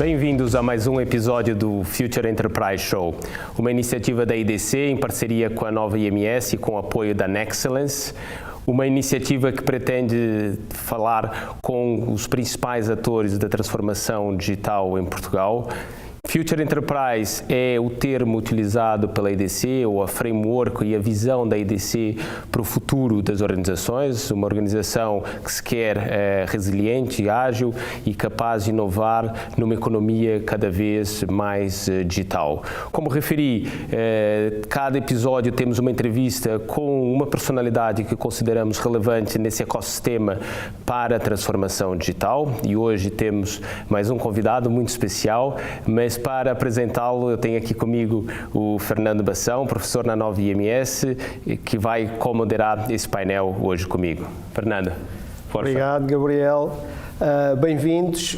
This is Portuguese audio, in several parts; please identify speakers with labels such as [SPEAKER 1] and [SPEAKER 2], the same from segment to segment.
[SPEAKER 1] Bem-vindos a mais um episódio do Future Enterprise Show, uma iniciativa da IDC em parceria com a Nova IMS e com o apoio da Nexcellence, uma iniciativa que pretende falar com os principais atores da transformação digital em Portugal. Future Enterprise é o termo utilizado pela IDC, ou a framework e a visão da IDC para o futuro das organizações, uma organização que se quer resiliente, ágil e capaz de inovar numa economia cada vez mais digital. Como referi, cada episódio temos uma entrevista com uma personalidade que consideramos relevante nesse ecossistema para a transformação digital, e hoje temos mais um convidado muito especial, mas para apresentá-lo, eu tenho aqui comigo o Fernando Bação, professor na Nova IMS, que vai co-moderar esse painel hoje comigo. Fernando, força.
[SPEAKER 2] Obrigado, Gabriel. Bem-vindos.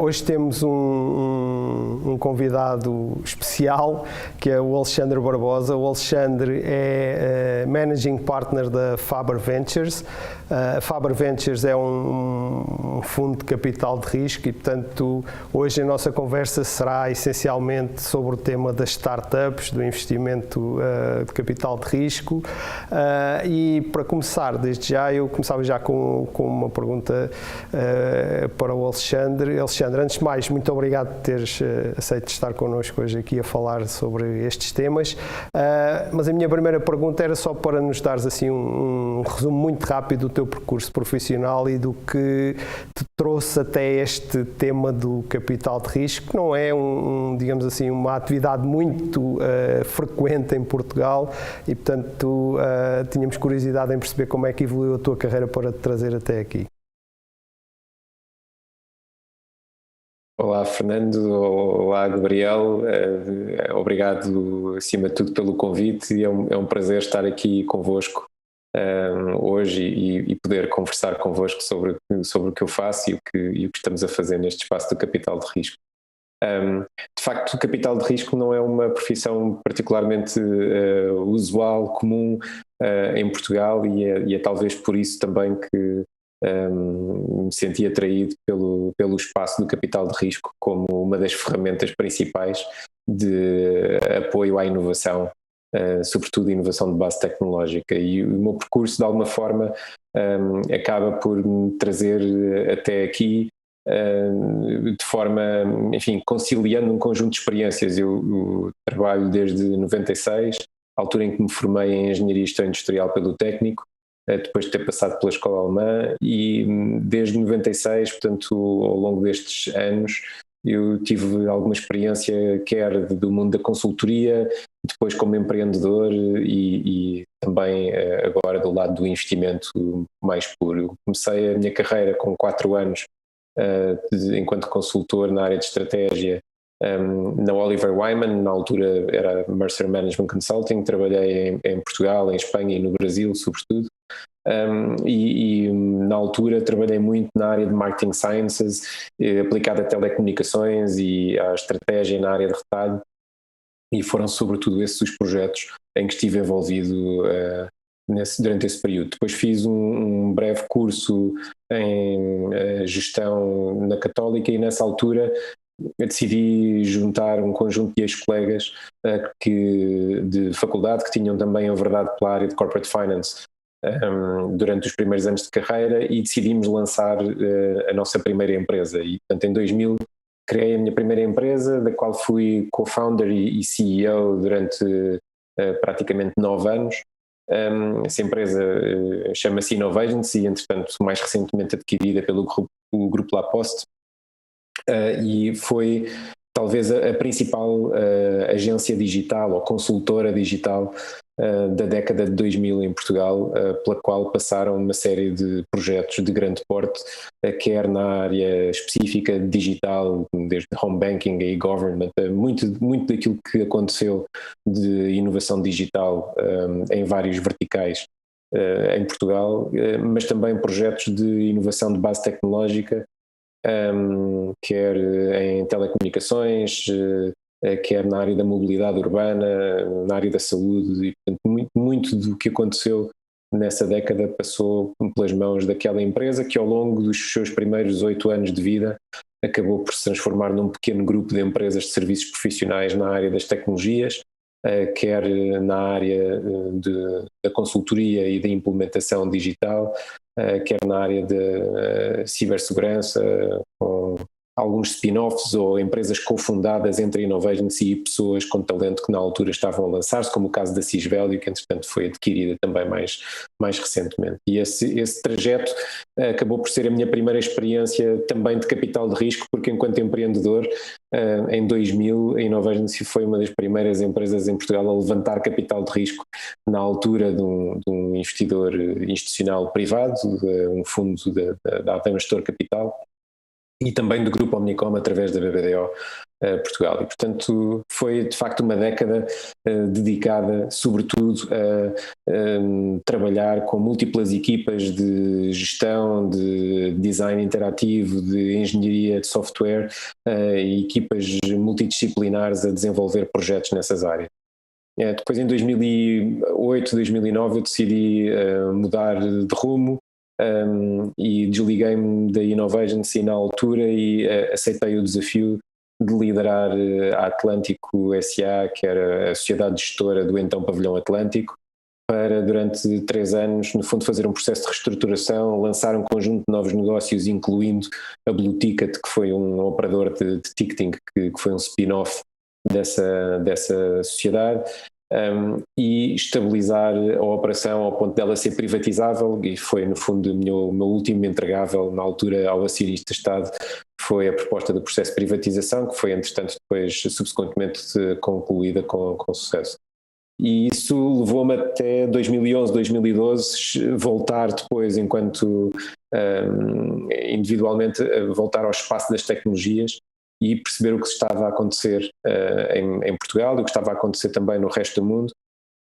[SPEAKER 2] Hoje temos um convidado especial, que é o Alexandre Barbosa. O Alexandre é Managing Partner da Faber Ventures. A Faber Ventures é um fundo de capital de risco e, portanto, hoje a nossa conversa será essencialmente sobre o tema das startups, do investimento de capital de risco. E para começar, desde já, eu começava já com uma pergunta para o Alexandre. Alexandre, antes de mais, muito obrigado por teres aceito estar connosco hoje aqui a falar sobre estes temas. Mas a minha primeira pergunta era só para nos dares assim um resumo muito rápido do teu percurso profissional e do que te trouxe até este tema do capital de risco, que não é digamos assim, uma atividade muito frequente em Portugal e, portanto, tínhamos curiosidade em perceber como é que evoluiu a tua carreira para te trazer até aqui.
[SPEAKER 3] Olá, Fernando. Olá, Gabriel. Obrigado, acima de tudo, pelo convite. É um prazer estar aqui convosco hoje e poder conversar convosco sobre o que eu faço e o que estamos a fazer neste espaço do capital de risco. De facto, o capital de risco não é uma profissão particularmente usual, comum em Portugal e é talvez por isso também que me senti atraído pelo espaço do capital de risco como uma das ferramentas principais de apoio à inovação, sobretudo inovação de base tecnológica, e o meu percurso de alguma forma acaba por me trazer até aqui de forma, enfim, conciliando um conjunto de experiências. Eu trabalho desde 96, altura em que me formei em Engenharia e Gestão Industrial pelo Técnico, depois de ter passado pela Escola Alemã, e desde 96, portanto, ao longo destes anos, eu tive alguma experiência, quer do mundo da consultoria, depois como empreendedor e também agora do lado do investimento mais puro. Eu comecei a minha carreira com 4 anos enquanto consultor na área de estratégia na Oliver Wyman, na altura era Mercer Management Consulting. Trabalhei em Portugal, em Espanha e no Brasil, sobretudo. E na altura trabalhei muito na área de Marketing Sciences, aplicada a telecomunicações e à estratégia na área de retalho, e foram sobretudo esses os projetos em que estive envolvido durante esse período. Depois fiz um breve curso em gestão na Católica e nessa altura eu decidi juntar um conjunto de ex-colegas de faculdade que tinham também a verdade pela área de Corporate Finance durante os primeiros anos de carreira, e decidimos lançar a nossa primeira empresa. E, portanto, em 2000 criei a minha primeira empresa, da qual fui co-founder e CEO durante praticamente 9 anos. Essa empresa chama-se Innovagency e, entretanto, mais recentemente adquirida pelo grupo Laposte, e foi talvez a principal agência digital ou consultora digital da década de 2000 em Portugal, pela qual passaram uma série de projetos de grande porte, quer na área específica digital, desde home banking a e-government, muito daquilo que aconteceu de inovação digital em vários verticais em Portugal, mas também projetos de inovação de base tecnológica, quer em telecomunicações, quer na área da mobilidade urbana, na área da saúde, e portanto muito do que aconteceu nessa década passou pelas mãos daquela empresa que ao longo dos seus primeiros 8 anos de vida acabou por se transformar num pequeno grupo de empresas de serviços profissionais na área das tecnologias, quer na área da consultoria e da implementação digital, quer na área da cibersegurança, com alguns spin-offs ou empresas cofundadas entre Innovagency e pessoas com talento que na altura estavam a lançar-se, como o caso da Sysvalue, que entretanto foi adquirida também mais recentemente. E esse trajeto acabou por ser a minha primeira experiência também de capital de risco, porque enquanto empreendedor, em 2000, a Innovagency foi uma das primeiras empresas em Portugal a levantar capital de risco na altura de um investidor institucional privado, um fundo da Altema Gestor Capital, e também do Grupo Omnicom através da BBDO Portugal. E, portanto, foi de facto uma década dedicada sobretudo a trabalhar com múltiplas equipas de gestão, de design interativo, de engenharia de software e equipas multidisciplinares a desenvolver projetos nessas áreas. Depois, em 2008, 2009, eu decidi mudar de rumo, e desliguei-me da Innovagency na altura e aceitei o desafio de liderar a Atlântico SA, que era a sociedade gestora do então Pavilhão Atlântico, para durante 3 anos, no fundo, fazer um processo de reestruturação, lançar um conjunto de novos negócios, incluindo a Blue Ticket, que foi um operador de ticketing, que foi um spin-off dessa sociedade, e estabilizar a operação ao ponto dela ser privatizável, e foi no fundo o meu último entregável na altura ao acionista-Estado, foi a proposta do processo de privatização, que foi entretanto depois subsequentemente concluída com sucesso. E isso levou-me até 2011, 2012 voltar depois enquanto individualmente voltar ao espaço das tecnologias e perceber o que estava a acontecer em Portugal e o que estava a acontecer também no resto do mundo,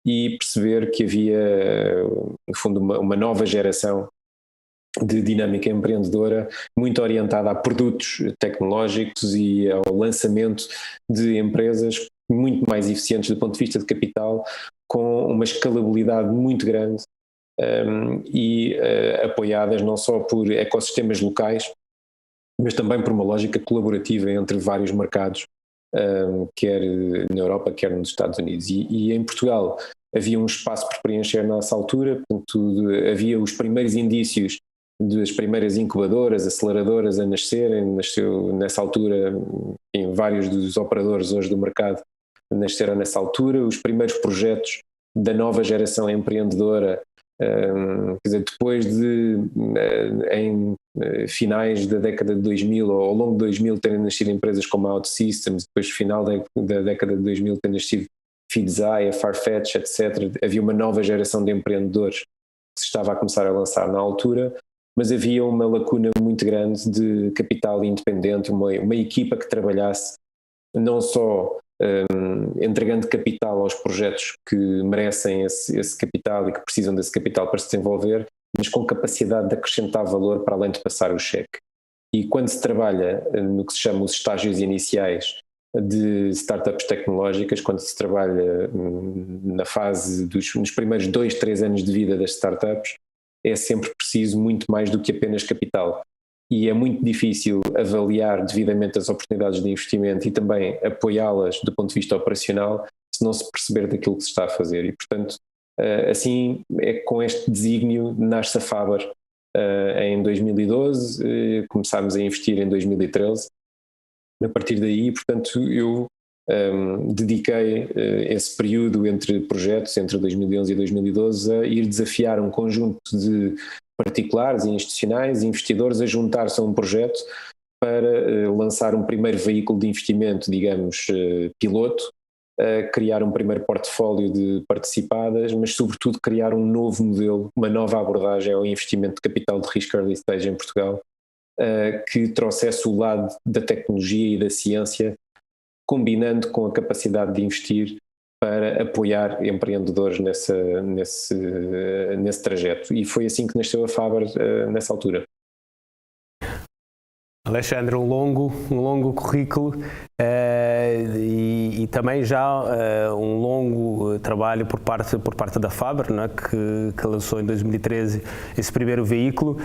[SPEAKER 3] e perceber que havia, no fundo, uma nova geração de dinâmica empreendedora muito orientada a produtos tecnológicos e ao lançamento de empresas muito mais eficientes do ponto de vista de capital, com uma escalabilidade muito grande e apoiadas não só por ecossistemas locais, mas também por uma lógica colaborativa entre vários mercados, quer na Europa, quer nos Estados Unidos. E em Portugal havia um espaço por preencher nessa altura, portanto, havia os primeiros indícios das primeiras incubadoras, aceleradoras a nascerem. Nasceu nessa altura, vários dos operadores hoje do mercado nasceram nessa altura, os primeiros projetos da nova geração empreendedora, quer dizer, depois de em finais da década de 2000 ou ao longo de 2000 terem nascido empresas como a OutSystems, depois final da década de 2000 terem nascido Feedzai, a Farfetch, etc. Havia uma nova geração de empreendedores que se estava a começar a lançar na altura, mas havia uma lacuna muito grande de capital independente, uma equipa que trabalhasse não só entregando capital aos projetos que merecem esse capital e que precisam desse capital para se desenvolver, mas com capacidade de acrescentar valor para além de passar o cheque. E quando se trabalha no que se chama os estágios iniciais de startups tecnológicas, quando se trabalha na fase nos primeiros 2, 3 anos de vida das startups, é sempre preciso muito mais do que apenas capital. E é muito difícil avaliar devidamente as oportunidades de investimento e também apoiá-las do ponto de vista operacional se não se perceber daquilo que se está a fazer. E, portanto, assim é que com este desígnio nasce a Faber em 2012, começámos a investir em 2013. A partir daí, portanto, eu dediquei esse período entre projetos, entre 2011 e 2012, a ir desafiar um conjunto de particulares e institucionais, investidores, a juntar-se a um projeto para lançar um primeiro veículo de investimento, digamos, piloto, criar um primeiro portfólio de participadas, mas sobretudo criar um novo modelo, uma nova abordagem ao investimento de capital de risco early stage em Portugal, que trouxesse o lado da tecnologia e da ciência, combinando com a capacidade de investir para apoiar empreendedores nesse trajeto. E foi assim que nasceu a Faber nessa altura.
[SPEAKER 1] Alexandre, um longo currículo e também já um longo trabalho por parte da Faber, né, que lançou em 2013 esse primeiro veículo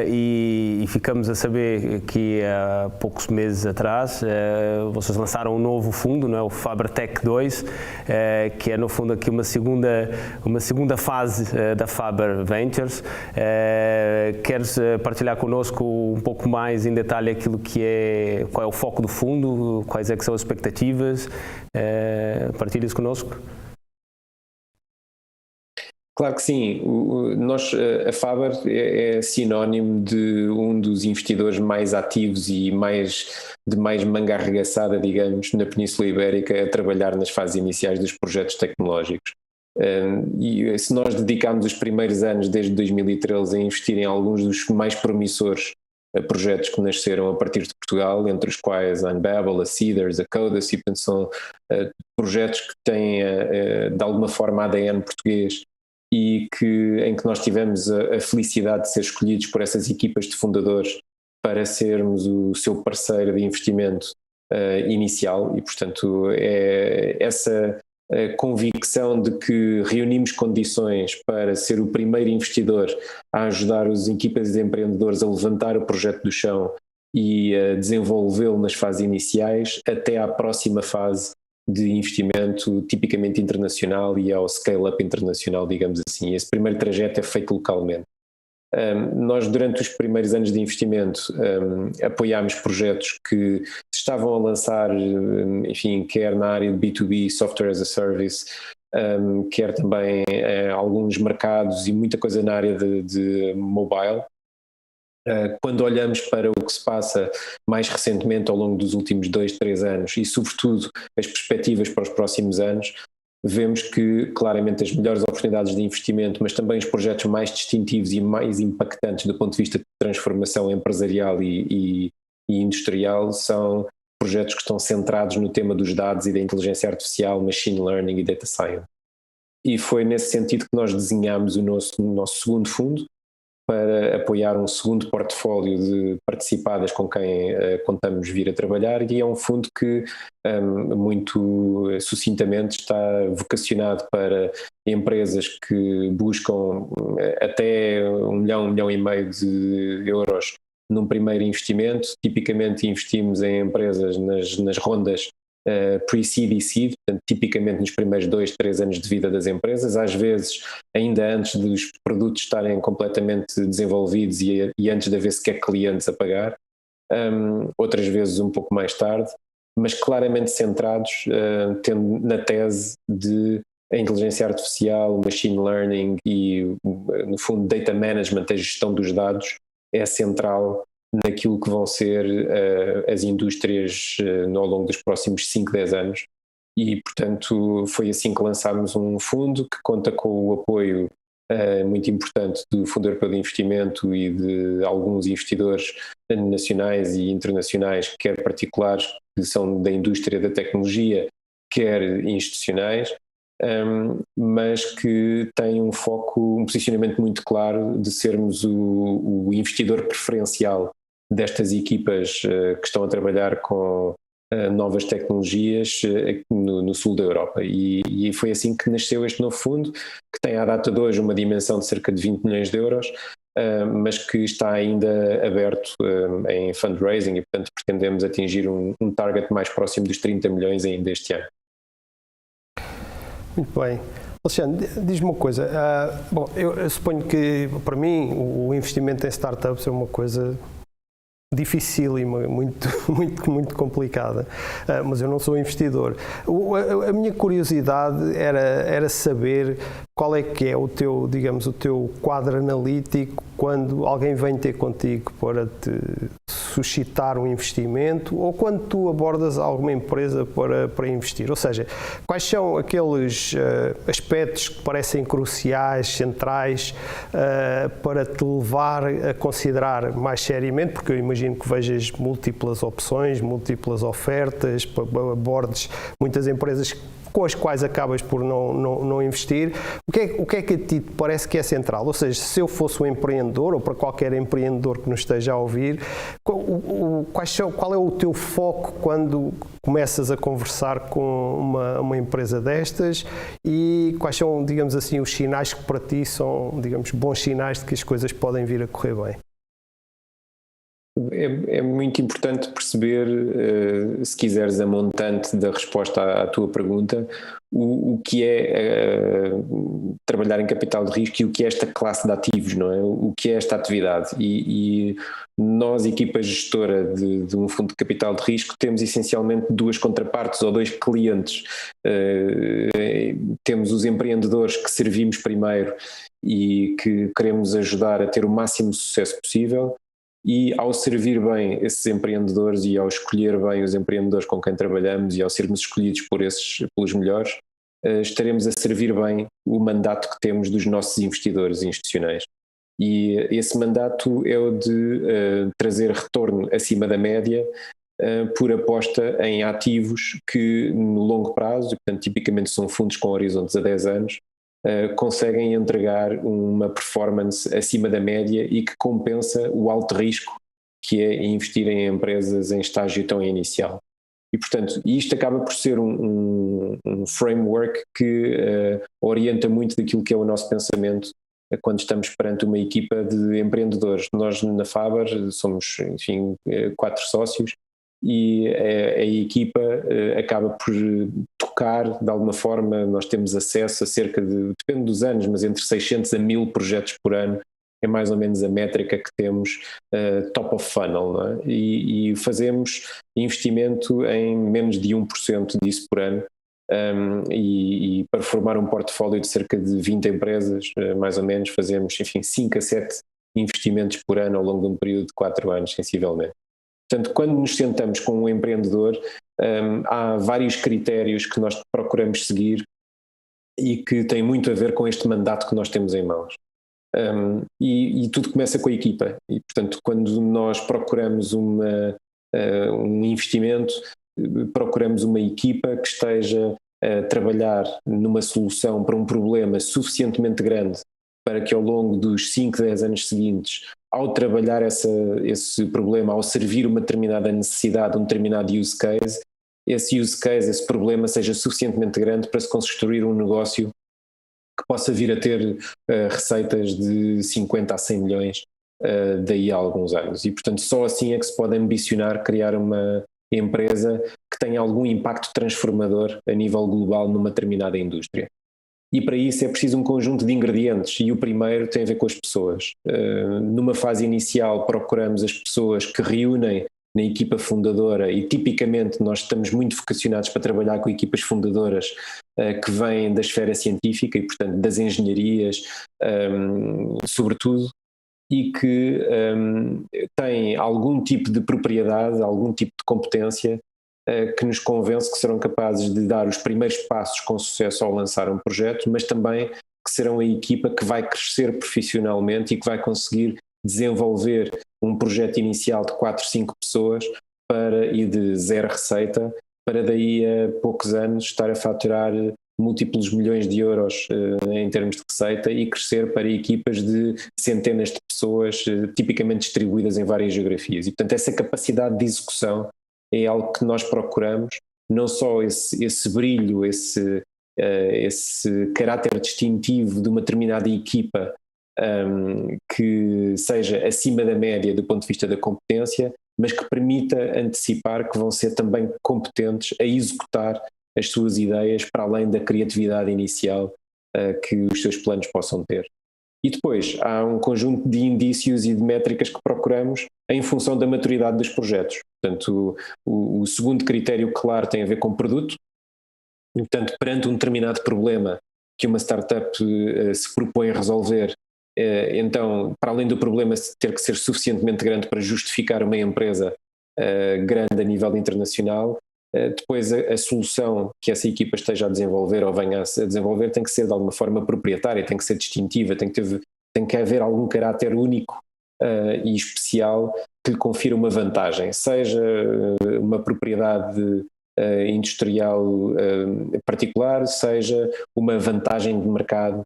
[SPEAKER 1] e ficamos a saber que há poucos meses atrás vocês lançaram um novo fundo, né, o Faber Tech 2, que é no fundo aqui uma segunda fase da Faber Ventures. Queres partilhar connosco um pouco mais em detalhe aquilo qual é o foco do fundo, quais é que são as expectativas? Partilha isso connosco.
[SPEAKER 3] Claro que sim. A Faber é sinónimo de um dos investidores mais ativos e de mais manga arregaçada, digamos, na Península Ibérica a trabalhar nas fases iniciais dos projetos tecnológicos. E se nós dedicarmos os primeiros anos, desde 2013, a investir em alguns dos mais promissores projetos que nasceram a partir de Portugal, entre os quais a Unbabel, a Cedars, a Codas, e são projetos que têm de alguma forma ADN português e em que nós tivemos a felicidade de ser escolhidos por essas equipas de fundadores para sermos o seu parceiro de investimento inicial, e portanto é essa convicção de que reunimos condições para ser o primeiro investidor a ajudar as equipas de empreendedores a levantar o projeto do chão e a desenvolvê-lo nas fases iniciais até à próxima fase de investimento tipicamente internacional e ao scale-up internacional, digamos assim. Esse primeiro trajeto é feito localmente. Nós, durante os primeiros anos de investimento, apoiámos projetos que estavam a lançar, enfim, quer na área de B2B, Software as a Service, quer também alguns mercados e muita coisa na área de mobile. Quando olhamos para o que se passa mais recentemente ao longo dos últimos 2, 3 anos e sobretudo as perspectivas para os próximos anos, vemos que claramente as melhores oportunidades de investimento, mas também os projetos mais distintivos e mais impactantes do ponto de vista de transformação empresarial e industrial são projetos que estão centrados no tema dos dados e da inteligência artificial, machine learning e data science. E foi nesse sentido que nós desenhámos o nosso segundo fundo, para apoiar um segundo portfólio de participadas com quem contamos vir a trabalhar, e é um fundo que muito sucintamente está vocacionado para empresas que buscam até 1,5 milhão de euros num primeiro investimento. Tipicamente investimos em empresas nas rondas pre-seed e seed, portanto, tipicamente nos primeiros 2, 3 anos de vida das empresas, às vezes ainda antes dos produtos estarem completamente desenvolvidos e antes de haver sequer clientes a pagar, outras vezes um pouco mais tarde, mas claramente centrados tendo na tese de a inteligência artificial, o machine learning e, no fundo, data management, a gestão dos dados, é central naquilo que vão ser as indústrias ao longo dos próximos 5, 10 anos. E, portanto, foi assim que lançámos um fundo que conta com o apoio muito importante do Fundo Europeu de Investimento e de alguns investidores nacionais e internacionais, quer particulares, que são da indústria da tecnologia, quer institucionais, mas que tem um foco, um posicionamento muito claro de sermos o investidor preferencial destas equipas que estão a trabalhar com novas tecnologias no sul da Europa. E foi assim que nasceu este novo fundo, que tem à data de hoje uma dimensão de cerca de 20 milhões de euros, mas que está ainda aberto em fundraising e, portanto, pretendemos atingir um target mais próximo dos 30 milhões ainda este ano.
[SPEAKER 2] Muito bem. Alexandre, diz-me uma coisa. Bom, eu suponho que, para mim, o investimento em startups é uma coisa dificílima, muito complicada, mas eu não sou investidor. A minha curiosidade era saber qual é que é o teu, digamos, o teu quadro analítico quando alguém vem ter contigo para te suscitar um investimento ou quando tu abordas alguma empresa para investir. Ou seja, quais são aqueles aspectos que parecem cruciais, centrais, para te levar a considerar mais seriamente, porque eu imagino que vejas múltiplas opções, múltiplas ofertas, abordes muitas empresas com as quais acabas por não investir. O que é que a ti te parece que é central? Ou seja, se eu fosse um empreendedor, ou para qualquer empreendedor que nos esteja a ouvir, qual é o teu foco quando começas a conversar com uma empresa destas, e quais são, digamos assim, os sinais que para ti são, digamos, bons sinais de que as coisas podem vir a correr bem?
[SPEAKER 3] É muito importante perceber, se quiseres, a montante da resposta à tua pergunta, o que é trabalhar em capital de risco e o que é esta classe de ativos, não é? O que é esta atividade. E nós, equipa gestora de um fundo de capital de risco, temos essencialmente duas contrapartes ou dois clientes. Temos os empreendedores que servimos primeiro e que queremos ajudar a ter o máximo sucesso possível. E ao servir bem esses empreendedores e ao escolher bem os empreendedores com quem trabalhamos e ao sermos escolhidos pelos melhores, estaremos a servir bem o mandato que temos dos nossos investidores institucionais. E esse mandato é o de trazer retorno acima da média por aposta em ativos que no longo prazo, e portanto tipicamente são fundos com horizontes a 10 anos, conseguem entregar uma performance acima da média e que compensa o alto risco que é investir em empresas em estágio tão inicial. E, portanto, isto acaba por ser um framework que orienta muito daquilo que é o nosso pensamento quando estamos perante uma equipa de empreendedores. Nós na Faber somos, enfim, 4 sócios, e a equipa acaba por tocar, de alguma forma. Nós temos acesso a cerca de, depende dos anos, mas entre 600 a 1000 projetos por ano, é mais ou menos a métrica que temos, top of funnel, não é? E fazemos investimento em menos de 1% disso por ano, e para formar um portfólio de cerca de 20 empresas, mais ou menos, fazemos, enfim, 5 a 7 investimentos por ano ao longo de um período de 4 anos, sensivelmente. Portanto, quando nos sentamos com um empreendedor, há vários critérios que nós procuramos seguir e que têm muito a ver com este mandato que nós temos em mãos. E tudo começa com a equipa. E, portanto, quando nós procuramos um investimento, procuramos uma equipa que esteja a trabalhar numa solução para um problema suficientemente grande para que ao longo dos 5, 10 anos seguintes, ao trabalhar esse problema, ao servir uma determinada necessidade, um determinado use case, esse problema seja suficientemente grande para se construir um negócio que possa vir a ter receitas de 50 a 100 milhões daí a alguns anos. E, portanto, só assim é que se pode ambicionar criar uma empresa que tenha algum impacto transformador a nível global numa determinada indústria. E para isso é preciso um conjunto de ingredientes, e o primeiro tem a ver com as pessoas. Numa fase inicial procuramos as pessoas que reúnem na equipa fundadora, e tipicamente nós estamos muito vocacionados para trabalhar com equipas fundadoras que vêm da esfera científica e, portanto, das engenharias, sobretudo, e que têm algum tipo de propriedade, algum tipo de competência que nos convence que serão capazes de dar os primeiros passos com sucesso ao lançar um projeto, mas também que serão a equipa que vai crescer profissionalmente e que vai conseguir desenvolver um projeto inicial de 4, 5 pessoas e de 0 receita, para daí a poucos anos estar a faturar múltiplos milhões de euros em termos de receita e crescer para equipas de centenas de pessoas, tipicamente distribuídas em várias geografias. E, portanto, essa capacidade de execução é algo que nós procuramos, não só esse brilho, esse caráter distintivo de uma determinada equipa que seja acima da média do ponto de vista da competência, mas que permita antecipar que vão ser também competentes a executar as suas ideias para além da criatividade inicial que os seus planos possam ter. E depois há um conjunto de indícios e de métricas que procuramos em função da maturidade dos projetos. Portanto, o segundo critério claro tem a ver com produto. Portanto, perante um determinado problema que uma startup se propõe a resolver, então, para além do problema ter que ser suficientemente grande para justificar uma empresa grande a nível internacional, depois a solução que essa equipa esteja a desenvolver ou venha a desenvolver tem que ser de alguma forma proprietária, tem que ser distintiva, tem que haver algum caráter único e especial que lhe confira uma vantagem, seja uma propriedade industrial particular, seja uma vantagem de mercado,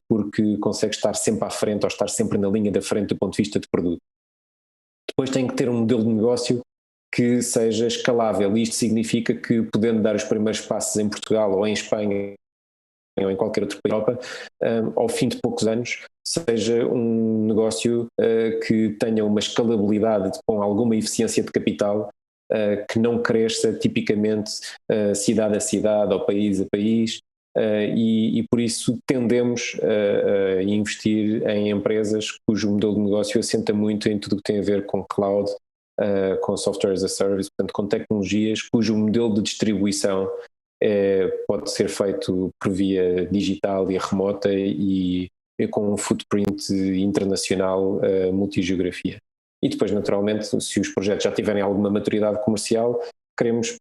[SPEAKER 3] porque consegue estar sempre à frente ou estar sempre na linha da frente do ponto de vista de produto. Depois tem que ter um modelo de negócio que seja escalável, e isto significa que, podendo dar os primeiros passos em Portugal ou em Espanha ou em qualquer outro país da Europa, ao fim de poucos anos, seja um negócio que tenha uma escalabilidade com alguma eficiência de capital, que não cresça tipicamente cidade a cidade ou país a país, e por isso tendemos a investir em empresas cujo modelo de negócio assenta muito em tudo o que tem a ver com cloud, com software as a service, portanto com tecnologias cujo modelo de distribuição pode ser feito por via digital e remota e com um footprint internacional, multigeografia. E depois, naturalmente, se os projetos já tiverem alguma maturidade comercial, queremos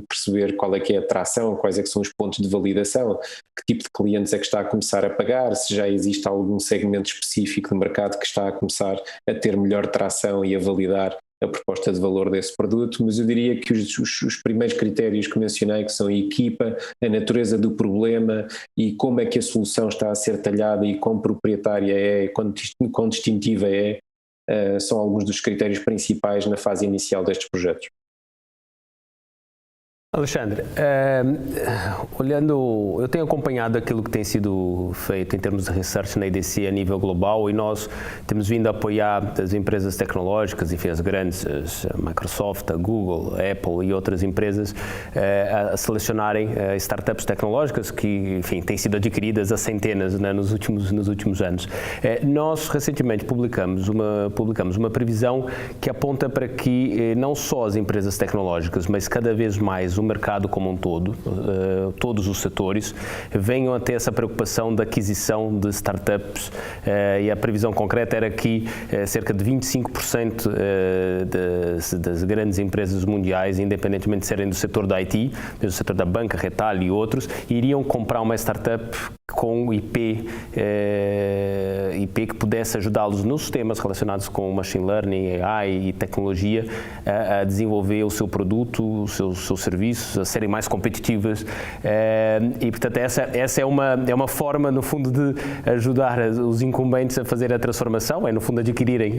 [SPEAKER 3] perceber qual é que é a tração, quais é que são os pontos de validação, que tipo de clientes é que está a começar a pagar, se já existe algum segmento específico de mercado que está a começar a ter melhor tração e a validar a proposta de valor desse produto. Mas eu diria que os primeiros critérios que mencionei, que são a equipa, a natureza do problema e como é que a solução está a ser talhada e quão proprietária é, quão distintiva é, são alguns dos critérios principais na fase inicial destes projetos.
[SPEAKER 1] Alexandre, eu tenho acompanhado aquilo que tem sido feito em termos de research na IDC a nível global, e nós temos vindo a apoiar as empresas tecnológicas, enfim, as grandes, a Microsoft, a Google, a Apple e outras empresas, a selecionarem startups tecnológicas que, enfim, têm sido adquiridas a centenas, né, nos últimos anos. Nós recentemente publicamos uma previsão que aponta para que não só as empresas tecnológicas, mas cada vez mais o mercado como um todo, todos os setores, venham a ter essa preocupação da aquisição de startups, e a previsão concreta era que cerca de 25% das grandes empresas mundiais, independentemente de serem do setor da IT, do setor da banca, retalho e outros, iriam comprar uma startup com IP que pudesse ajudá-los nos temas relacionados com machine learning, AI e tecnologia a desenvolver o seu produto, os seus serviços, a serem mais competitivas, e portanto essa é uma forma, no fundo, de ajudar os incumbentes a fazer a transformação, no fundo adquirirem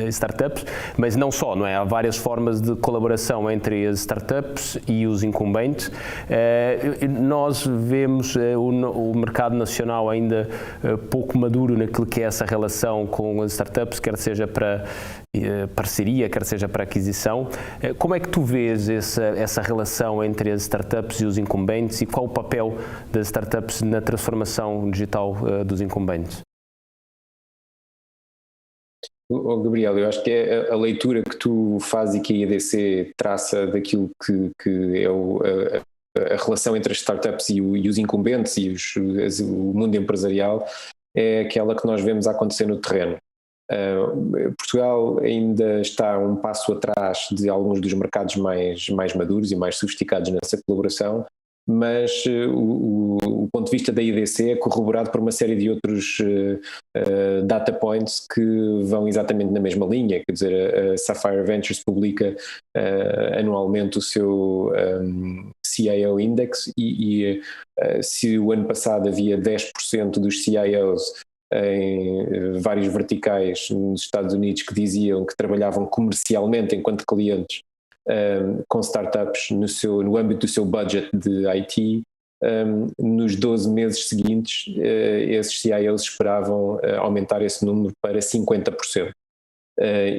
[SPEAKER 1] startups, mas não só, não é? Há várias formas de colaboração entre as startups e os incumbentes. Nós vemos o mercado nacional ainda pouco maduro naquilo que é essa relação com as startups, quer seja para parceria, quer seja para aquisição. Como é que tu vês essa relação entre as startups e os incumbentes, e qual o papel das startups na transformação digital dos incumbentes?
[SPEAKER 3] Gabriel, eu acho que é a leitura que tu fazes e que a IDC traça daquilo que é a relação entre as startups e os incumbentes e o mundo empresarial, é aquela que nós vemos acontecer no terreno. Portugal ainda está um passo atrás de alguns dos mercados mais maduros e mais sofisticados nessa colaboração, mas o ponto de vista da IDC é corroborado por uma série de outros data points que vão exatamente na mesma linha. Quer dizer, a Sapphire Ventures publica anualmente o seu CIO Index, e se o ano passado havia 10% dos CIOs em vários verticais nos Estados Unidos que diziam que trabalhavam comercialmente enquanto clientes com startups no âmbito do seu budget de IT, nos 12 meses seguintes esses CIOs esperavam aumentar esse número para 50%.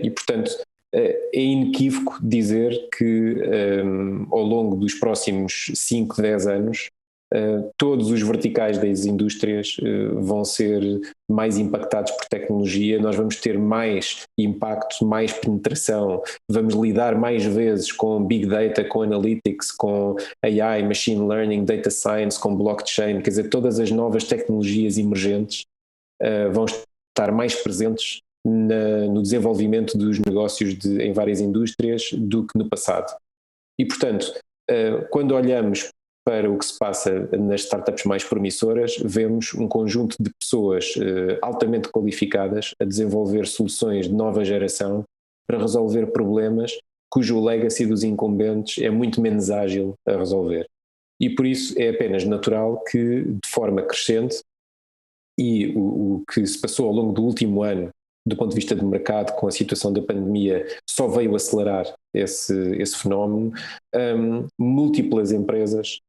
[SPEAKER 3] E portanto é inequívoco dizer que ao longo dos próximos 5, 10 anos todos os verticais das indústrias vão ser mais impactados por tecnologia. Nós vamos ter mais impacto, mais penetração, vamos lidar mais vezes com Big Data, com Analytics, com AI, Machine Learning, Data Science, com Blockchain. Quer dizer, todas as novas tecnologias emergentes vão estar mais presentes no desenvolvimento dos negócios em várias indústrias do que no passado. E portanto, quando olhamos para o que se passa nas startups mais promissoras, vemos um conjunto de pessoas altamente qualificadas a desenvolver soluções de nova geração para resolver problemas cujo legacy dos incumbentes é muito menos ágil a resolver. E por isso é apenas natural que, de forma crescente, e o que se passou ao longo do último ano, do ponto de vista de mercado, com a situação da pandemia, só veio acelerar esse fenómeno. Múltiplas empresas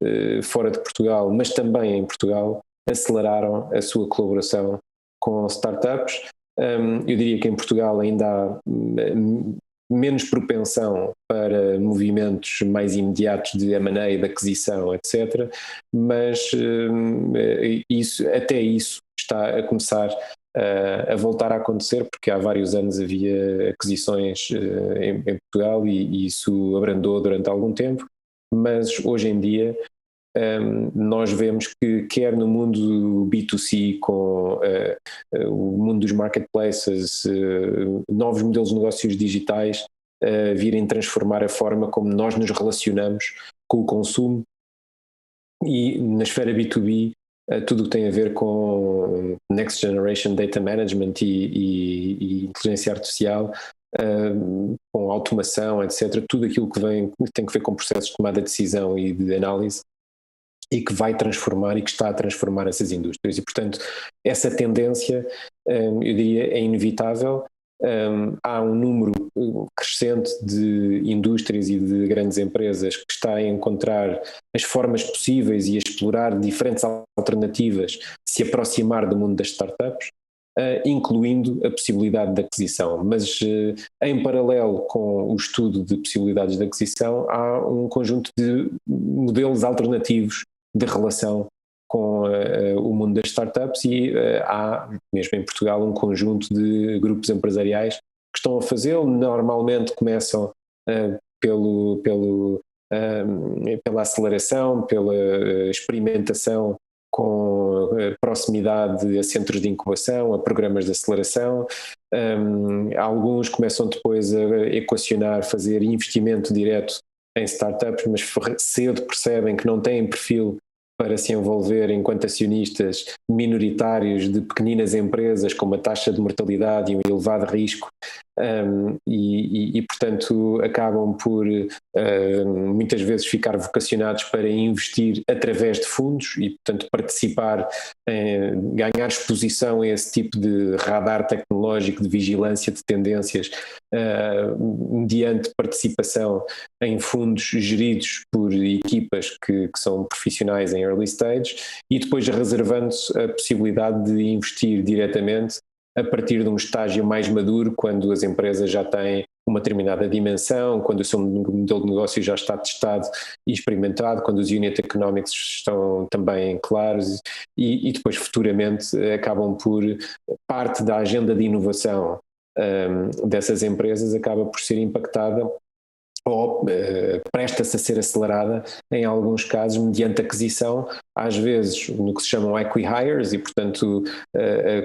[SPEAKER 3] fora de Portugal, mas também em Portugal, aceleraram a sua colaboração com startups. Eu diria que em Portugal ainda há menos propensão para movimentos mais imediatos de M&A, de aquisição, etc. Mas até isso está a começar a voltar a acontecer, porque há vários anos havia aquisições em Portugal e isso abrandou durante algum tempo, mas hoje em dia nós vemos que quer no mundo B2C, com o mundo dos marketplaces, novos modelos de negócios digitais virem transformar a forma como nós nos relacionamos com o consumo, e na esfera B2B tudo o que tem a ver com Next Generation Data Management e inteligência artificial, com automação, etc. Tudo aquilo que tem que ver com processos de tomada de decisão e de análise, e que vai transformar e que está a transformar essas indústrias. E, portanto, essa tendência, eu diria, é inevitável. Há um número crescente de indústrias e de grandes empresas que está a encontrar as formas possíveis e a explorar diferentes alternativas, se aproximar do mundo das startups, incluindo a possibilidade de aquisição. Mas, em paralelo com o estudo de possibilidades de aquisição, há um conjunto de modelos alternativos de relação com o mundo das startups, e há, mesmo em Portugal, um conjunto de grupos empresariais que estão a fazê-lo. Normalmente começam pela aceleração, pela experimentação com proximidade a centros de incubação, a programas de aceleração. Alguns começam depois a equacionar, fazer investimento direto em startups, mas cedo percebem que não têm perfil para se envolver enquanto acionistas minoritários de pequeninas empresas com uma taxa de mortalidade e um elevado risco, portanto acabam por muitas vezes ficar vocacionados para investir através de fundos e, portanto, participar, ganhar exposição a esse tipo de radar tecnológico de vigilância de tendências, mediante participação em fundos geridos por equipas que são profissionais em early stage, e depois reservando-se a possibilidade de investir diretamente a partir de um estágio mais maduro, quando as empresas já têm uma determinada dimensão, quando o seu modelo de negócio já está testado e experimentado, quando os unit economics estão também claros, e depois futuramente acabam por, parte da agenda de inovação dessas empresas acaba por ser impactada ou presta-se a ser acelerada, em alguns casos, mediante aquisição, às vezes no que se chamam acqui-hires, e, portanto,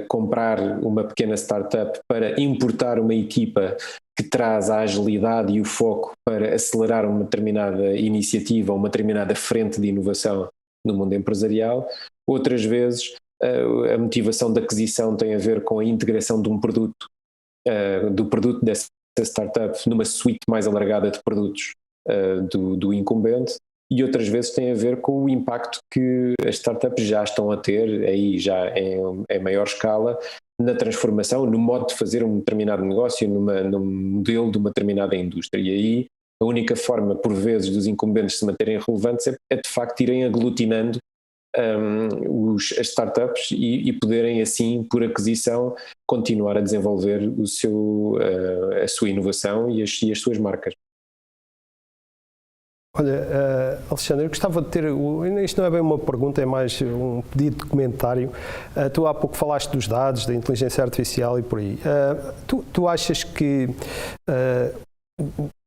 [SPEAKER 3] comprar uma pequena startup para importar uma equipa que traz a agilidade e o foco para acelerar uma determinada iniciativa, uma determinada frente de inovação no mundo empresarial. Outras vezes, a motivação da aquisição tem a ver com a integração de um produto, do produto dessa startup numa suite mais alargada de produtos do incumbente, e outras vezes tem a ver com o impacto que as startups já estão a ter, aí já em maior escala, na transformação, no modo de fazer um determinado negócio, num modelo de uma determinada indústria. E aí a única forma, por vezes, dos incumbentes se manterem relevantes é de facto irem aglutinando as startups e poderem assim, por aquisição, continuar a desenvolver a sua inovação e as suas marcas.
[SPEAKER 2] Olha, Alexandre, eu gostava de ter, isto não é bem uma pergunta, é mais um pedido de comentário. Tu há pouco falaste dos dados, da inteligência artificial e por aí. Tu achas que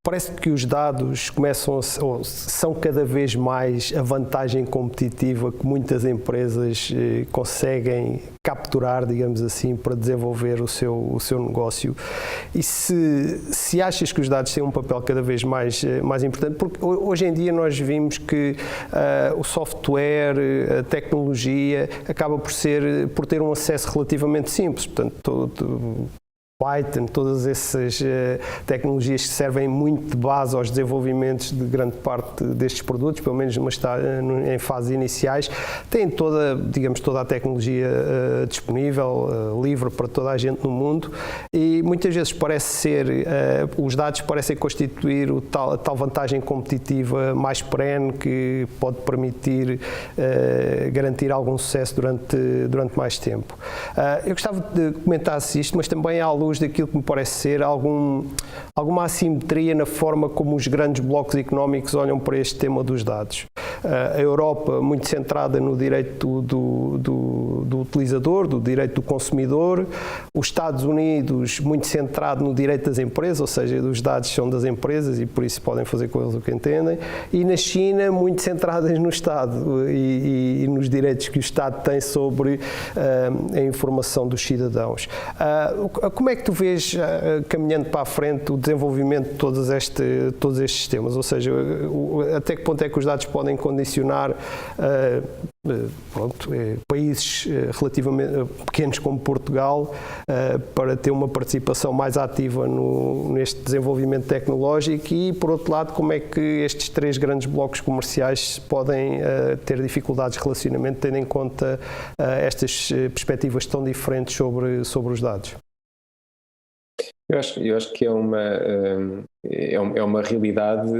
[SPEAKER 2] parece que os dados são cada vez mais a vantagem competitiva que muitas empresas conseguem capturar, digamos assim, para desenvolver o seu negócio? E se achas que os dados têm um papel cada vez mais importante, porque hoje em dia nós vimos que o software, a tecnologia, acaba por ter um acesso relativamente simples. Portanto, Python, todas essas tecnologias que servem muito de base aos desenvolvimentos de grande parte destes produtos, pelo menos em fases iniciais, têm toda a tecnologia disponível, livre para toda a gente no mundo, e muitas vezes os dados parecem constituir a tal vantagem competitiva mais perene que pode permitir garantir algum sucesso durante mais tempo. Eu gostava de comentar-se isto, mas também à luz daquilo que me parece ser alguma assimetria na forma como os grandes blocos económicos olham para este tema dos dados. A Europa muito centrada no direito do utilizador, do direito do consumidor, os Estados Unidos muito centrado no direito das empresas, ou seja, os dados são das empresas e por isso podem fazer com eles o que entendem, e na China muito centradas no Estado e nos direitos que o Estado tem sobre a informação dos cidadãos. Como é que tu vês, caminhando para a frente, o desenvolvimento de todos estes sistemas? Ou seja, até que ponto é que os dados podem condicionar países relativamente pequenos como Portugal para ter uma participação mais ativa neste desenvolvimento tecnológico e, por outro lado, como é que estes três grandes blocos comerciais podem ter dificuldades de relacionamento, tendo em conta estas perspectivas tão diferentes sobre os dados?
[SPEAKER 3] Eu acho que é uma realidade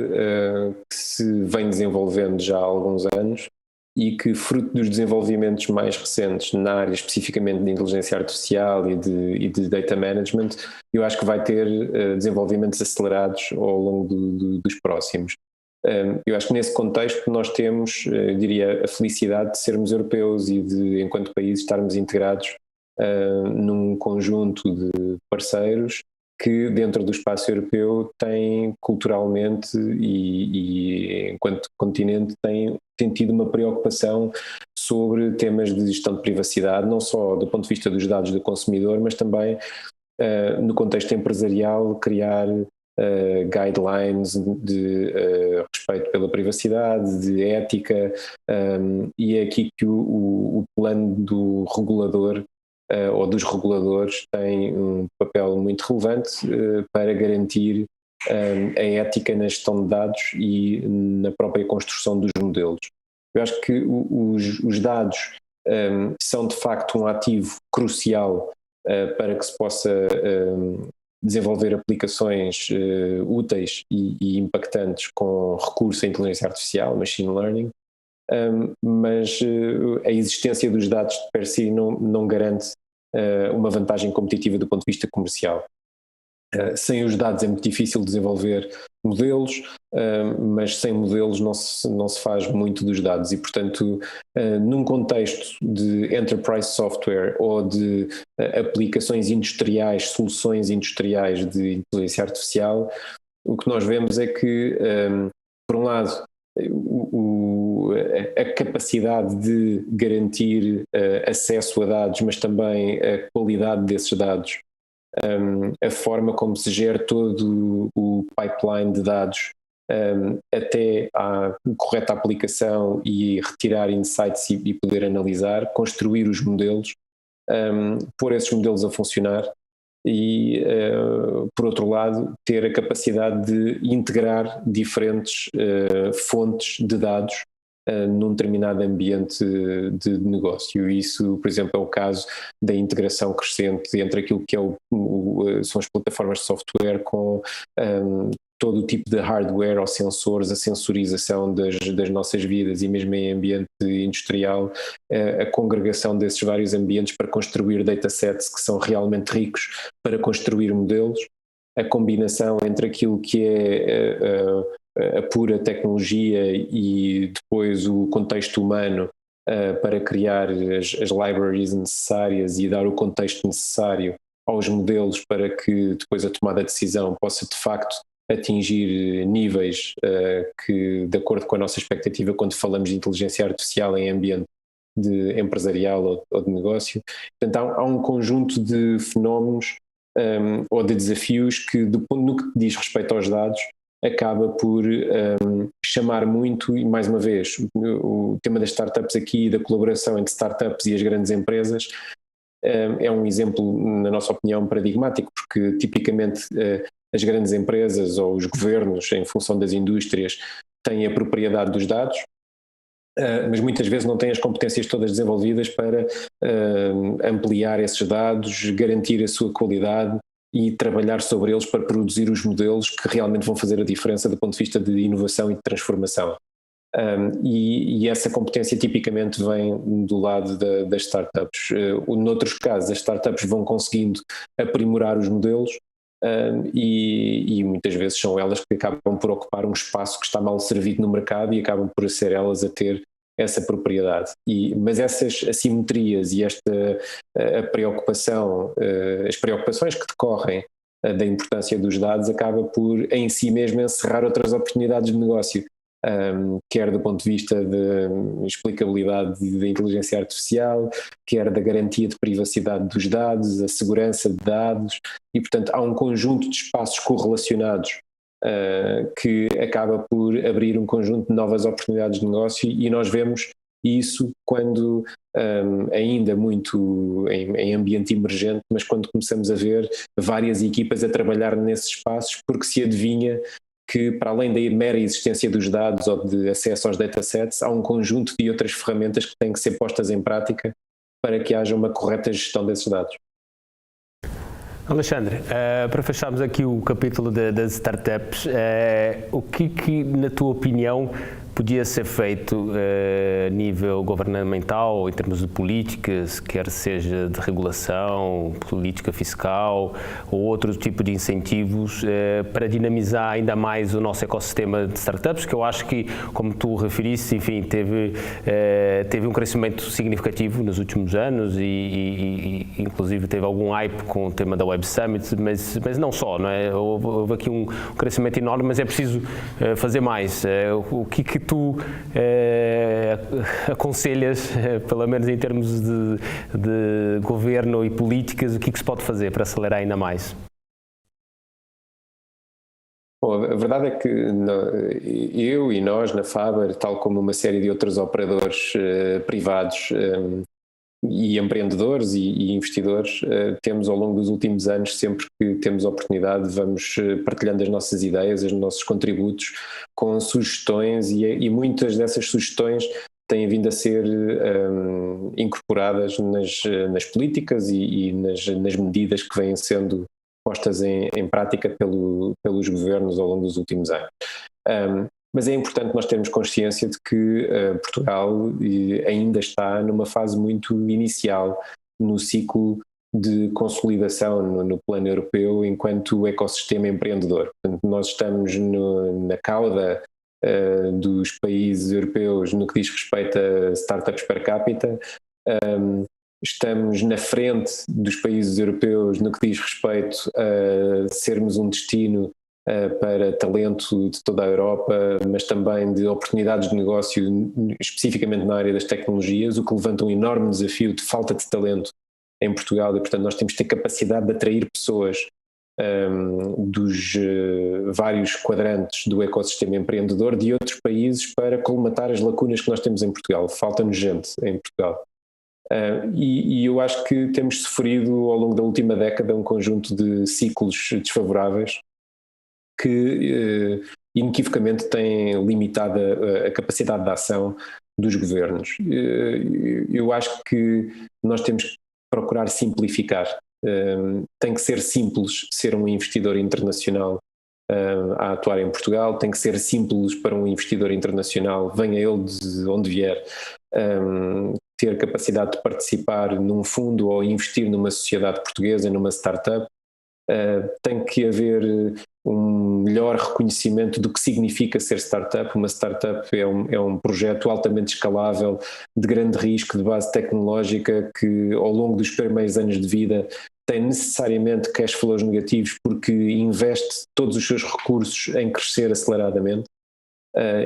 [SPEAKER 3] que se vem desenvolvendo já há alguns anos e que, fruto dos desenvolvimentos mais recentes na área especificamente de inteligência artificial e de data management, eu acho que vai ter desenvolvimentos acelerados ao longo dos próximos. Eu acho que nesse contexto nós temos, diria, a felicidade de sermos europeus e de, enquanto país, estarmos integrados num conjunto de parceiros que dentro do espaço europeu têm culturalmente e enquanto continente têm tido uma preocupação sobre temas de gestão de privacidade, não só do ponto de vista dos dados do consumidor, mas também no contexto empresarial criar guidelines de respeito pela privacidade, de ética, e é aqui que o plano do regulador ou dos reguladores tem um papel muito relevante para garantir a ética na gestão de dados e na própria construção dos modelos. Eu acho que os dados são de facto um ativo crucial para que se possa desenvolver aplicações úteis e impactantes com recurso à inteligência artificial, machine learning, mas a existência dos dados de per si não garante uma vantagem competitiva do ponto de vista comercial. Sem os dados é muito difícil desenvolver modelos, mas sem modelos não se faz muito dos dados e, portanto, num contexto de enterprise software ou de aplicações industriais, soluções industriais de inteligência artificial, o que nós vemos é que, por um lado, a capacidade de garantir acesso a dados, mas também a qualidade desses dados, a forma como se gera todo o pipeline de dados até à correta aplicação e retirar insights e poder analisar, construir os modelos, pôr esses modelos a funcionar e, por outro lado, ter a capacidade de integrar diferentes fontes de dados num determinado ambiente de negócio. Isso, por exemplo, é o caso da integração crescente entre aquilo que são as plataformas de software com todo o tipo de hardware ou sensores, a sensorização das nossas vidas e mesmo em ambiente industrial, a congregação desses vários ambientes para construir datasets que são realmente ricos para construir modelos, a combinação entre aquilo que é a pura tecnologia e depois o contexto humano para criar as libraries necessárias e dar o contexto necessário aos modelos para que depois a tomada de decisão possa de facto atingir níveis que, de acordo com a nossa expectativa quando falamos de inteligência artificial em ambiente empresarial ou de negócio. Portanto, há um conjunto de fenómenos ou de desafios que, no que diz respeito aos dados, acaba por chamar muito, e mais uma vez, o tema das startups aqui, da colaboração entre startups e as grandes empresas, é um exemplo, na nossa opinião, paradigmático, porque tipicamente as grandes empresas ou os governos, em função das indústrias, têm a propriedade dos dados, mas muitas vezes não têm as competências todas desenvolvidas para ampliar esses dados, garantir a sua qualidade e trabalhar sobre eles para produzir os modelos que realmente vão fazer a diferença do ponto de vista de inovação e de transformação. E essa competência tipicamente vem do lado das startups. Noutros casos, as startups vão conseguindo aprimorar os modelos e muitas vezes são elas que acabam por ocupar um espaço que está mal servido no mercado e acabam por ser elas a ter essa propriedade. Mas essas assimetrias e a preocupação, as preocupações que decorrem da importância dos dados acaba por em si mesmo encerrar outras oportunidades de negócio. Quer do ponto de vista de explicabilidade da inteligência artificial, quer da garantia de privacidade dos dados, a segurança de dados, e portanto há um conjunto de espaços correlacionados que acaba por abrir um conjunto de novas oportunidades de negócio, e nós vemos isso quando ainda muito em ambiente emergente, mas quando começamos a ver várias equipas a trabalhar nesses espaços, porque se adivinha que, para além da mera existência dos dados ou de acesso aos datasets, há um conjunto de outras ferramentas que têm que ser postas em prática para que haja uma correta gestão desses dados.
[SPEAKER 1] Alexandre, para fecharmos aqui o capítulo das startups, o que, na tua opinião, podia ser feito a nível governamental, em termos de políticas, quer seja de regulação, política fiscal ou outro tipo de incentivos, para dinamizar ainda mais o nosso ecossistema de startups, que eu acho que, como tu referiste, enfim, teve um crescimento significativo nos últimos anos e inclusive teve algum hype com o tema da Web Summit, mas não só, não é? Houve aqui um crescimento enorme, mas é preciso fazer mais. O que tu aconselhas, pelo menos em termos de governo e políticas, o que se pode fazer para acelerar ainda mais?
[SPEAKER 3] Bom, a verdade é que eu e nós na Faber, tal como uma série de outros operadores privados e empreendedores e investidores, temos ao longo dos últimos anos, sempre que temos oportunidade, vamos partilhando as nossas ideias, os nossos contributos com sugestões e muitas dessas sugestões têm vindo a ser incorporadas nas políticas e nas medidas que vêm sendo postas em prática pelos governos ao longo dos últimos anos. Mas é importante nós termos consciência de que Portugal ainda está numa fase muito inicial no ciclo de consolidação no plano europeu enquanto ecossistema empreendedor. Portanto, nós estamos na cauda dos países europeus no que diz respeito a startups per capita, estamos na frente dos países europeus no que diz respeito a sermos um destino para talento de toda a Europa, mas também de oportunidades de negócio, especificamente na área das tecnologias, o que levanta um enorme desafio de falta de talento em Portugal, e portanto nós temos que ter capacidade de atrair pessoas dos vários quadrantes do ecossistema empreendedor de outros países para colmatar as lacunas que nós temos em Portugal. Falta-nos gente em Portugal. E eu acho que temos sofrido ao longo da última década um conjunto de ciclos desfavoráveis que inequivocamente têm limitado a capacidade de ação dos governos. Eu acho que nós temos que procurar simplificar. Tem que ser simples ser um investidor internacional a atuar em Portugal, tem que ser simples para um investidor internacional, venha ele de onde vier, ter capacidade de participar num fundo ou investir numa sociedade portuguesa, numa startup. Tem que haver um melhor reconhecimento do que significa ser startup. Uma startup é um projeto altamente escalável, de grande risco, de base tecnológica, que ao longo dos primeiros anos de vida tem necessariamente cash flows negativos porque investe todos os seus recursos em crescer aceleradamente.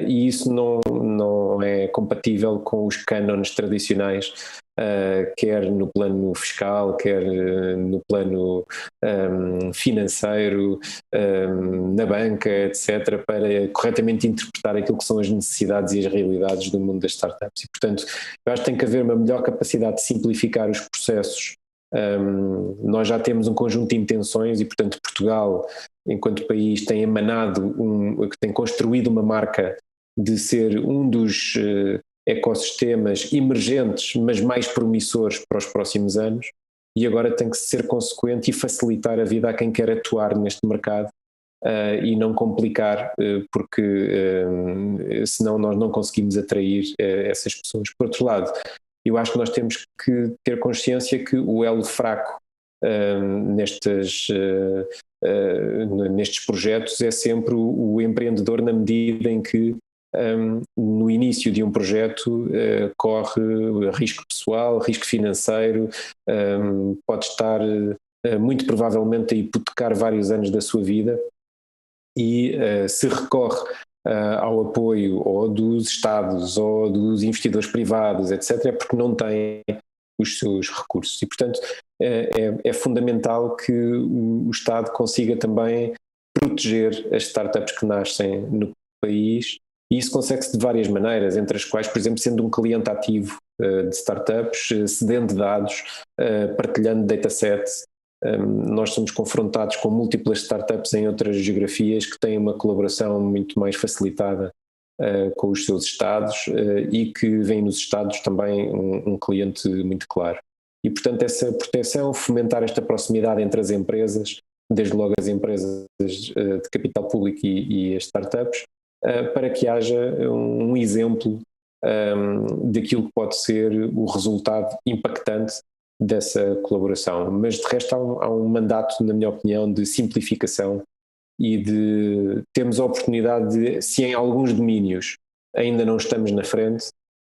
[SPEAKER 3] E isso não é compatível com os cânones tradicionais, quer no plano fiscal, quer no plano financeiro, na banca, etc., para corretamente interpretar aquilo que são as necessidades e as realidades do mundo das startups. E, portanto, eu acho que tem que haver uma melhor capacidade de simplificar os processos Nós já temos um conjunto de intenções e, portanto, Portugal, enquanto país, tem tem construído uma marca de ser um dos ecossistemas emergentes, mas mais promissores para os próximos anos, e agora tem que ser consequente e facilitar a vida a quem quer atuar neste mercado e não complicar, porque senão nós não conseguimos atrair essas pessoas. Por outro lado, eu acho que nós temos que ter consciência que o elo fraco nestes projetos é sempre o empreendedor, na medida em que no início de um projeto corre risco pessoal, risco financeiro, pode estar muito provavelmente a hipotecar vários anos da sua vida, e se recorre ao apoio ou dos Estados ou dos investidores privados, etc., é porque não tem os seus recursos. E, portanto, é fundamental que o Estado consiga também proteger as startups que nascem no país, e isso consegue-se de várias maneiras, entre as quais, por exemplo, sendo um cliente ativo de startups, cedendo dados, partilhando datasets. Nós somos confrontados com múltiplas startups em outras geografias que têm uma colaboração muito mais facilitada com os seus Estados e que vêm nos Estados também um cliente muito claro. E, portanto, essa proteção, fomentar esta proximidade entre as empresas, desde logo as empresas de capital público e as startups, para que haja um exemplo daquilo que pode ser o resultado impactante dessa colaboração. Mas de resto há um mandato, na minha opinião, de simplificação e de termos a oportunidade de, se em alguns domínios ainda não estamos na frente,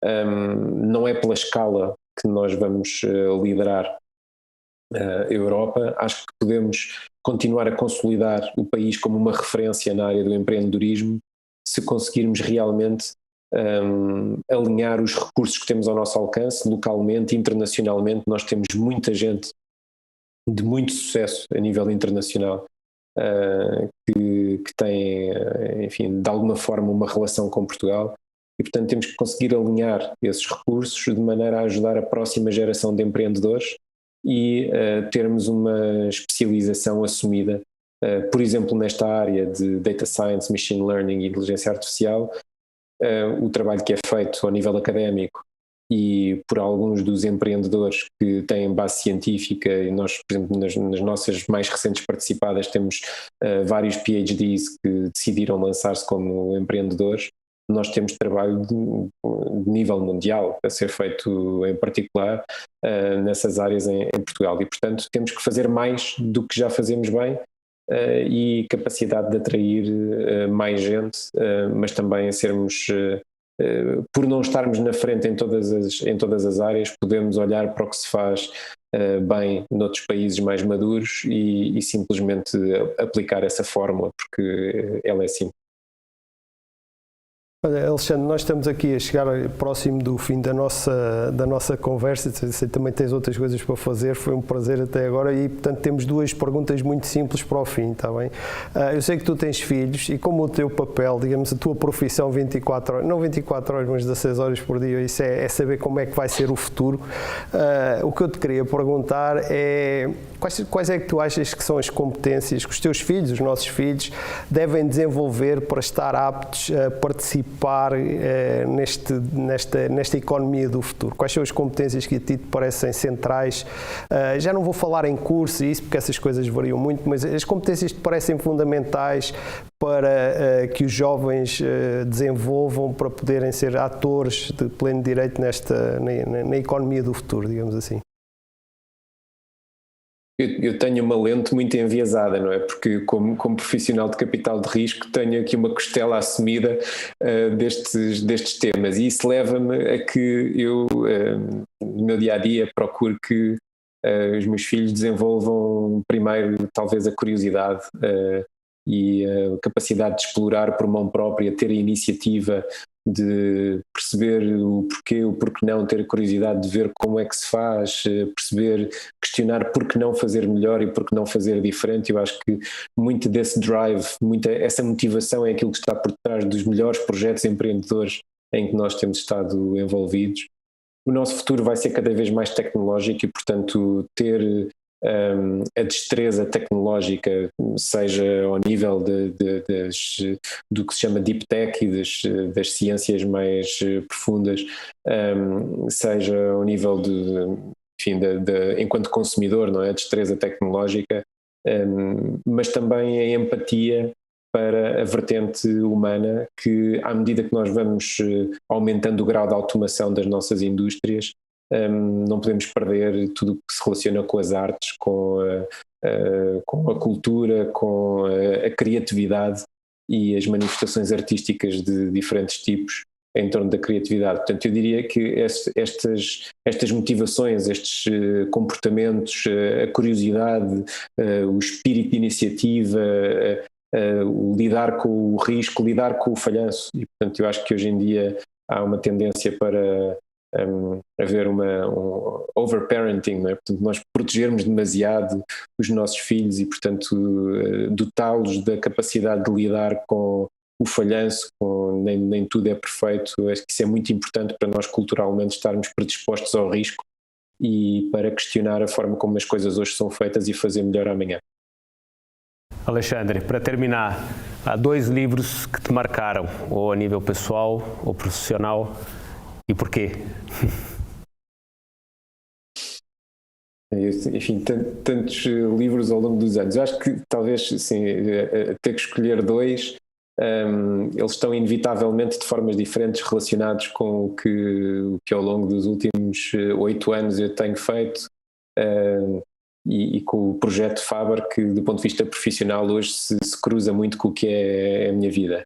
[SPEAKER 3] não é pela escala que nós vamos liderar a Europa. Acho que podemos continuar a consolidar o país como uma referência na área do empreendedorismo, se conseguirmos realmente alinhar os recursos que temos ao nosso alcance, localmente, internacionalmente. Nós temos muita gente de muito sucesso a nível internacional que tem, enfim, de alguma forma uma relação com Portugal, e portanto temos que conseguir alinhar esses recursos de maneira a ajudar a próxima geração de empreendedores e termos uma especialização assumida, por exemplo, nesta área de Data Science, Machine Learning e Inteligência Artificial. O trabalho que é feito ao nível académico e por alguns dos empreendedores que têm base científica, e nós, por exemplo, nas nossas mais recentes participadas temos vários PhDs que decidiram lançar-se como empreendedores. Nós temos trabalho de nível mundial a ser feito, em particular nessas áreas em Portugal, e portanto temos que fazer mais do que já fazemos bem, e capacidade de atrair mais gente, mas também a sermos, por não estarmos na frente em todas as áreas, podemos olhar para o que se faz bem noutros países mais maduros e simplesmente aplicar essa fórmula, porque ela é simples.
[SPEAKER 2] Olha, Alexandre, nós estamos aqui a chegar próximo do fim da nossa conversa. Sei que também tens outras coisas para fazer, foi um prazer até agora, e portanto temos duas perguntas muito simples para o fim, está bem? Eu sei que tu tens filhos, e como o teu papel, digamos, a tua profissão 24 horas, não 24 horas, mas 16 horas por dia, isso é saber como é que vai ser o futuro. O que eu te queria perguntar é quais é que tu achas que são as competências que os teus filhos, os nossos filhos, devem desenvolver para estar aptos a participar nesta economia do futuro? Quais são as competências que a ti te parecem centrais? Já não vou falar em curso e isso, porque essas coisas variam muito, mas as competências que te parecem fundamentais para que os jovens desenvolvam para poderem ser atores de pleno direito na economia do futuro, digamos assim.
[SPEAKER 3] Eu tenho uma lente muito enviesada, não é? Porque como profissional de capital de risco tenho aqui uma costela assumida destes temas, e isso leva-me a que eu, no meu dia-a-dia, procuro que os meus filhos desenvolvam primeiro talvez a curiosidade e a capacidade de explorar por mão própria, ter a iniciativa de perceber o porquê não, ter a curiosidade de ver como é que se faz, perceber, questionar por que não fazer melhor e por que não fazer diferente. Eu acho que muito desse drive, essa motivação é aquilo que está por trás dos melhores projetos empreendedores em que nós temos estado envolvidos. o nosso futuro vai ser cada vez mais tecnológico e, portanto, ter a destreza tecnológica, seja ao nível do que se chama Deep Tech e das ciências mais profundas, seja ao nível enfim, enquanto consumidor, não é? A destreza tecnológica, mas também a empatia para a vertente humana, que à medida que nós vamos aumentando o grau de automação das nossas indústrias, não podemos perder tudo o que se relaciona com as artes, com a cultura, com a criatividade e as manifestações artísticas de diferentes tipos em torno da criatividade. Portanto, eu diria que estas motivações, estes comportamentos, a curiosidade, o espírito de iniciativa, o lidar com o risco, lidar com o falhanço. E, portanto, eu acho que hoje em dia há uma tendência para haver um overparenting, não é? Portanto, nós protegermos demasiado os nossos filhos e, portanto, dotá-los da capacidade de lidar com o falhanço, nem tudo é perfeito. Acho que isso é muito importante para nós culturalmente estarmos predispostos ao risco e para questionar a forma como as coisas hoje são feitas e fazer melhor amanhã.
[SPEAKER 1] Alexandre, para terminar, há 2 livros que te marcaram, ou a nível pessoal ou profissional, e porquê?
[SPEAKER 3] Enfim, tantos livros ao longo dos anos. Eu acho que talvez, sim, ter que escolher 2, eles estão inevitavelmente de formas diferentes relacionados com o que ao longo dos últimos 8 anos eu tenho feito, e com o projeto Faber, que do ponto de vista profissional hoje se cruza muito com o que é a minha vida.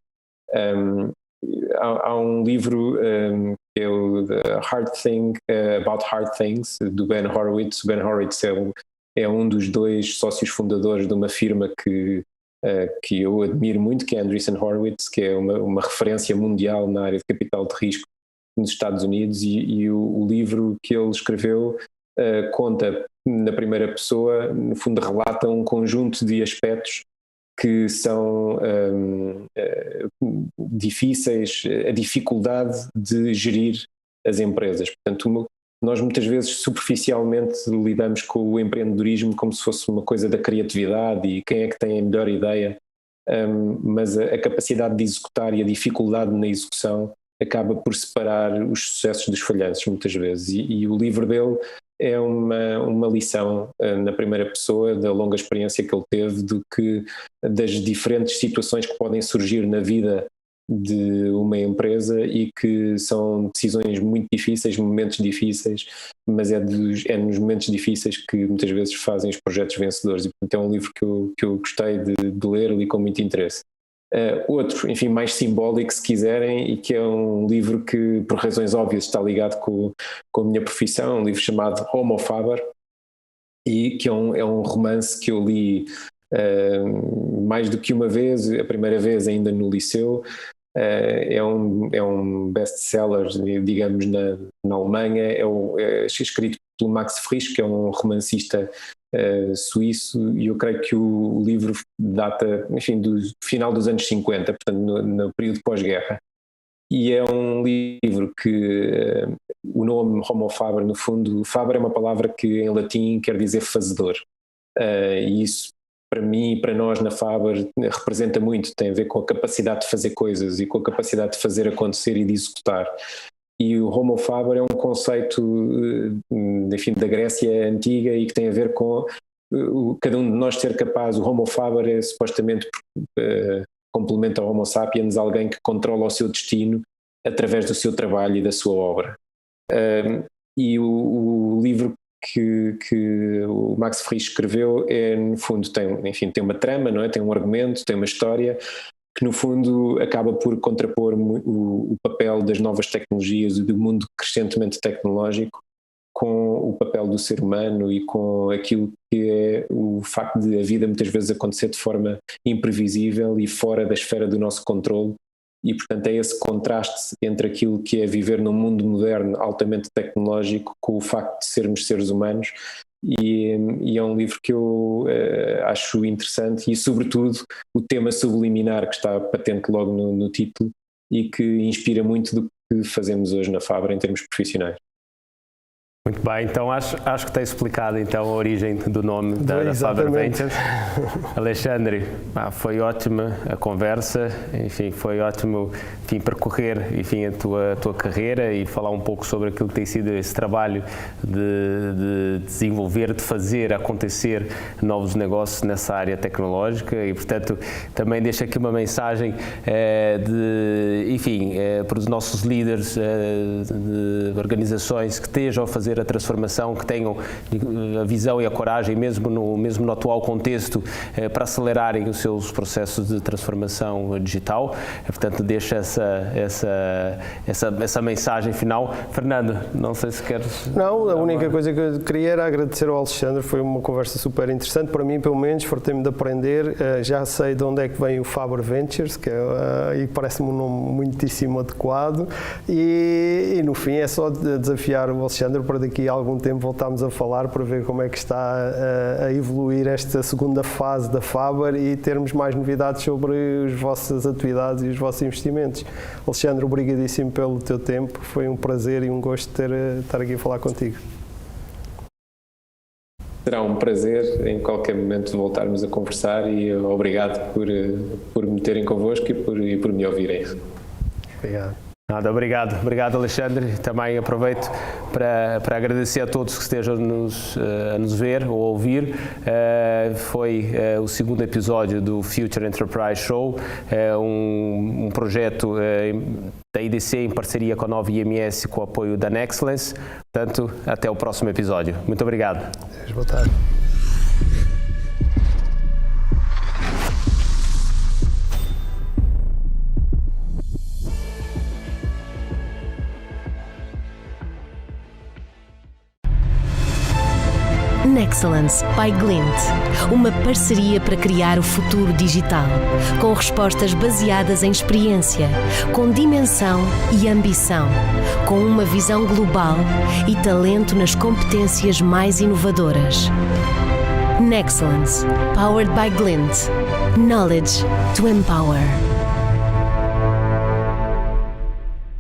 [SPEAKER 3] Há um livro que é o The Hard Thing About Hard Things, do Ben Horowitz. O Ben Horowitz é um dos 2 sócios fundadores de uma firma que eu admiro muito, que é Andreessen Horowitz, que é uma referência mundial na área de capital de risco nos Estados Unidos, e o livro que ele escreveu conta na primeira pessoa, no fundo relata um conjunto de aspectos que são difíceis, a dificuldade de gerir as empresas. Portanto, nós muitas vezes superficialmente lidamos com o empreendedorismo como se fosse uma coisa da criatividade e quem é que tem a melhor ideia, mas a capacidade de executar e a dificuldade na execução acaba por separar os sucessos dos falhanços muitas vezes, e o livro dele é uma lição na primeira pessoa da longa experiência que ele teve das diferentes situações que podem surgir na vida de uma empresa e que são decisões muito difíceis, momentos difíceis, mas é nos momentos difíceis que muitas vezes fazem os projetos vencedores, e portanto é um livro que eu gostei de ler, li com muito interesse. Outro, enfim, mais simbólico se quiserem, e que é um livro que por razões óbvias está ligado com a minha profissão, um livro chamado Homo Faber, e que é um romance que eu li mais do que uma vez, a primeira vez ainda no liceu. É um best-seller, digamos, na Alemanha. É escrito pelo Max Frisch, que é um romancista suíço, e eu creio que o livro data, enfim, do final dos anos 50, portanto no período pós-guerra, e é um livro que o nome Homo Faber, no fundo, Faber é uma palavra que em latim quer dizer fazedor, e isso para mim e para nós na Faber representa muito, tem a ver com a capacidade de fazer coisas e com a capacidade de fazer acontecer e de executar. E o Homo Faber é um conceito, enfim, da Grécia Antiga, e que tem a ver com cada um de nós ser capaz. O Homo Faber é supostamente, complementa ao Homo Sapiens, alguém que controla o seu destino através do seu trabalho e da sua obra. E o livro que o Max Frisch escreveu no fundo, tem uma trama, não é? Tem um argumento, tem uma história, que no fundo acaba por contrapor o papel das novas tecnologias e do mundo crescentemente tecnológico com o papel do ser humano e com aquilo que é o facto de a vida muitas vezes acontecer de forma imprevisível e fora da esfera do nosso controle, e portanto é esse contraste entre aquilo que é viver num mundo moderno altamente tecnológico com o facto de sermos seres humanos. E é um livro que eu acho interessante, e sobretudo o tema subliminar que está patente logo no título, e que inspira muito do que fazemos hoje na Faber em termos profissionais.
[SPEAKER 1] Muito bem, então acho que está explicado então a origem do nome da Faber Ventures. Alexandre, foi ótima a conversa, enfim, foi ótimo percorrer a tua carreira e falar um pouco sobre aquilo que tem sido esse trabalho de desenvolver, de fazer acontecer novos negócios nessa área tecnológica e, portanto, também deixo aqui uma mensagem para os nossos líderes de organizações que estejam a fazer a transformação, que tenham a visão e a coragem, mesmo no atual contexto, para acelerarem os seus processos de transformação digital. Portanto, deixo essa mensagem final. Fernando, não sei se queres...
[SPEAKER 2] Não, a única coisa que eu queria era agradecer ao Alexandre, foi uma conversa super interessante, para mim pelo menos, fartei-me de aprender, já sei de onde é que vem o Faber Ventures, e parece-me um nome muitíssimo adequado, e no fim é só desafiar o Alexandre para daqui a algum tempo voltarmos a falar para ver como é que está a evoluir esta segunda fase da Faber e termos mais novidades sobre as vossas atividades e os vossos investimentos. Alexandre, obrigadíssimo pelo teu tempo, foi um prazer e um gosto estar aqui a falar contigo.
[SPEAKER 3] Será um prazer em qualquer momento voltarmos a conversar e obrigado por me terem convosco e por me ouvirem.
[SPEAKER 2] Obrigado.
[SPEAKER 1] Obrigado Alexandre. Também aproveito para agradecer a todos que estejam a nos ver ou a ouvir. Foi o segundo episódio do Future Enterprise Show, um projeto da IDC em parceria com a Nova IMS com o apoio da Nexcellence. Portanto, até o próximo episódio. Muito obrigado.
[SPEAKER 2] Boa tarde.
[SPEAKER 4] Nexcellence by Glint, uma parceria para criar o futuro digital, com respostas baseadas em experiência, com dimensão e ambição, com uma visão global e talento nas competências mais inovadoras. Nexcellence, powered by Glint, knowledge to empower.